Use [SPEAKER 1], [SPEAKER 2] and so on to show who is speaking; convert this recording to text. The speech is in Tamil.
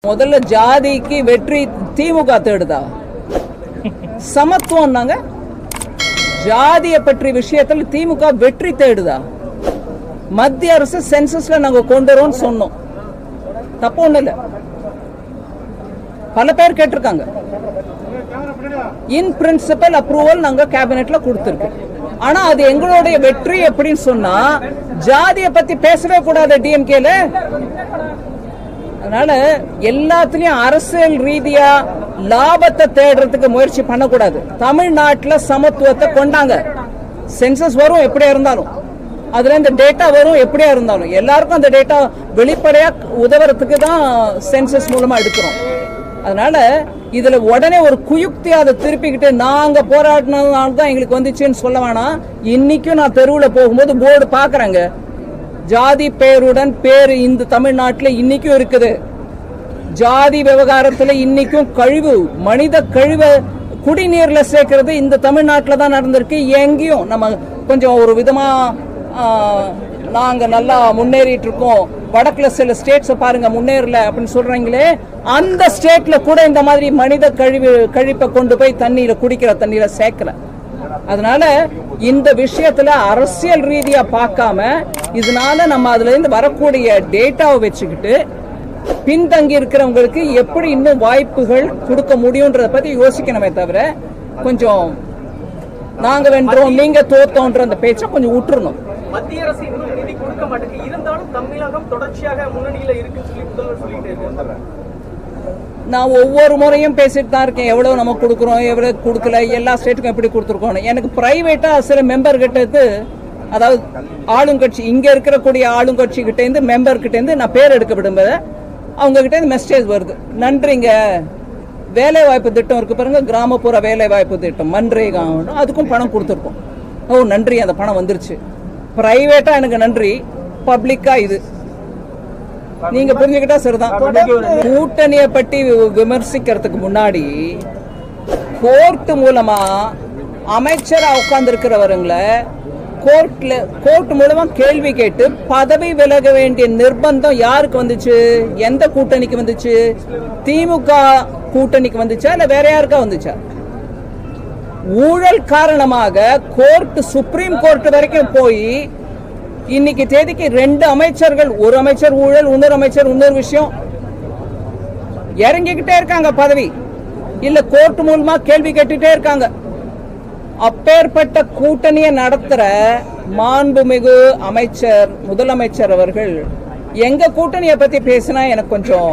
[SPEAKER 1] முதல்ல ஜாதிக்கு வெற்றி திமுக தேடுதா? சமத்துவம் ஜாதியை பற்றி விஷயத்தில் திமுக வெற்றி தேடுதா? மத்திய அரசு சென்சஸ்ல நாங்க கொண்டு வரோம் சொன்னோம், தப்பு ஒண்ணு இல்ல. பல பேர் கேட்டிருக்காங்க. இன் பிரின்சிபல் அப்ரூவல் நாங்க கேபினெட்ல கொடுத்திருக்கு. ஆனா அது எங்களுடைய வெற்றி எப்படின்னு சொன்னா ஜாதியை பத்தி பேசவே கூடாது டிஎம்கேல. அதனால எல்லாத்துலயும் அரசியல் ரீதியா லாபத்தை தேடுறதுக்கு முயற்சி பண்ணக்கூடாது. தமிழ்நாட்டில் சமத்துவத்தை கொண்டாங்க. சென்சஸ் வரும் எப்படியா இருந்தாலும், அதுல இந்த டேட்டா வரும் எப்படியா இருந்தாலும், எல்லாருக்கும் அந்த டேட்டா வெளிப்படையா உதவுறதுக்கு தான் சென்சஸ் மூலமா எடுக்கிறோம். அதனால இதுல உடனே ஒரு குயுக்தி அதை திருப்பிக்கிட்டு நாங்க போராடினதுனால தான் எங்களுக்கு வந்துச்சுன்னு சொல்ல வேணாம். இன்னைக்கும் நான் தெருவில் போகும்போது போர்டு பாக்குறேங்க, ஜாதி பேருடன் பேரு இந்த தமிழ்நாட்டில் இன்னைக்கும் இருக்குது. ஜாதி விவகாரத்தில் இன்னைக்கும் கழிவு, மனித கழிவை குடிநீர்ல சேர்க்கிறது இந்த தமிழ்நாட்டில் தான் நடந்திருக்கு. எங்கேயும் நம்ம கொஞ்சம் ஒரு விதமா நாங்க நல்லா முன்னேறிட்டு இருக்கோம், வடக்குல சில ஸ்டேட்ஸ் பாருங்க முன்னேறல அப்படின்னு சொல்றீங்களே, அந்த ஸ்டேட்ல கூட இந்த மாதிரி மனித கழிப்பை கொண்டு போய் தண்ணீரை குடிக்கிற தண்ணீரை சேர்க்கல. அதனால இந்த விஷயத்துல அரசியல் ரீதியா பார்க்காம இதனால நம்ம அதுல இருந்து வரக்கூடிய டேட்டாவை வச்சுக்கிட்டு பின்தங்கி இருக்கிறவங்களுக்கு எப்படி இன்னும் வாய்ப்புகள் கொடுக்க முடியும்ன்றத பத்தி யோசிக்கணுமே தவிர கொஞ்சம் நாங்க வென்றோம் நீங்க தோத்தோன்ற அந்த பேச்சை கொஞ்சம் விட்டுறணும்.
[SPEAKER 2] மத்திய அரசு இன்னும் நிதி கொடுக்க மாட்டேங்குது, இருந்தாலும் தமிழகம் தொடர்ச்சியாக முன்னணியில இருக்குன்னு சொல்லி முதல்வர் சொல்லிட்டே இருக்காரு.
[SPEAKER 1] நான் ஒவ்வொரு முறையும் பேசிட்டு தான் இருக்கேன், எவ்வளவு நம்ம கொடுக்குறோம் எவ்வளவு கொடுக்கல, எல்லா ஸ்டேட்டுக்கும் எப்படி கொடுத்துருக்கோம். எனக்கு பிரைவேட்டா சில மெம்பர் கிட்ட, அதாவது ஆளுங்கட்சி இங்க இருக்கக்கூடிய ஆளுங்கட்சி கிட்ட இருந்து மெம்பர் கிட்ட இருந்து நான் பேர் எடுக்க விடும்போது அவங்க கிட்ட இருந்து மெசேஜ் வருது, நன்றிங்க வேலை வாய்ப்பு திட்டம் இருக்கு பாருங்க, கிராமப்புற வேலை வாய்ப்பு திட்டம் மன்ரேகா, அதுக்கும் பணம் கொடுத்துருக்கோம். ஓ நன்றி, அந்த பணம் வந்துருச்சு. பிரைவேட்டா எனக்கு நன்றி, பப்ளிக்கா இது நீங்க புரிஞ்சுக்கிட்டா சரிதான். கூட்டணியை பற்றி விமர்சிக்கிறதுக்கு முன்னாடி கோர்ட் மூலமா அமைச்சரா உட்கார்ந்து இருக்கிறவங்களை கோர்ட் மூலமா கேள்வி கேட்டு பதவி விலக வேண்டிய நிர்பந்தம் யாருக்கு வந்துச்சு? எந்த கூட்டணிக்கு வந்துச்சு? திமுக கூட்டணிக்கு வந்துச்சா இல்ல வேற யாருக்கா வந்துச்சா? ஊழல் காரணமாக கோர்ட், சுப்ரீம் கோர்ட் வரைக்கும் போய் இன்னைக்கு தேதிக்கு 2 அமைச்சர்கள், ஒரு அமைச்சர் ஊழல், இன்னொரு அமைச்சர் இன்னொரு விஷயம், இறங்கிக்கிட்டே இருக்காங்க பதவி, இல்ல கோர்ட் மூலமா கேள்வி கேட்டுட்டே இருக்காங்க. அப்பேற்பட்ட கூட்டணியை நடத்துற மாண்புமிகு அமைச்சர், முதலமைச்சர் அவர்கள் எங்க கூட்டணியை பத்தி பேசினா எனக்கு கொஞ்சம்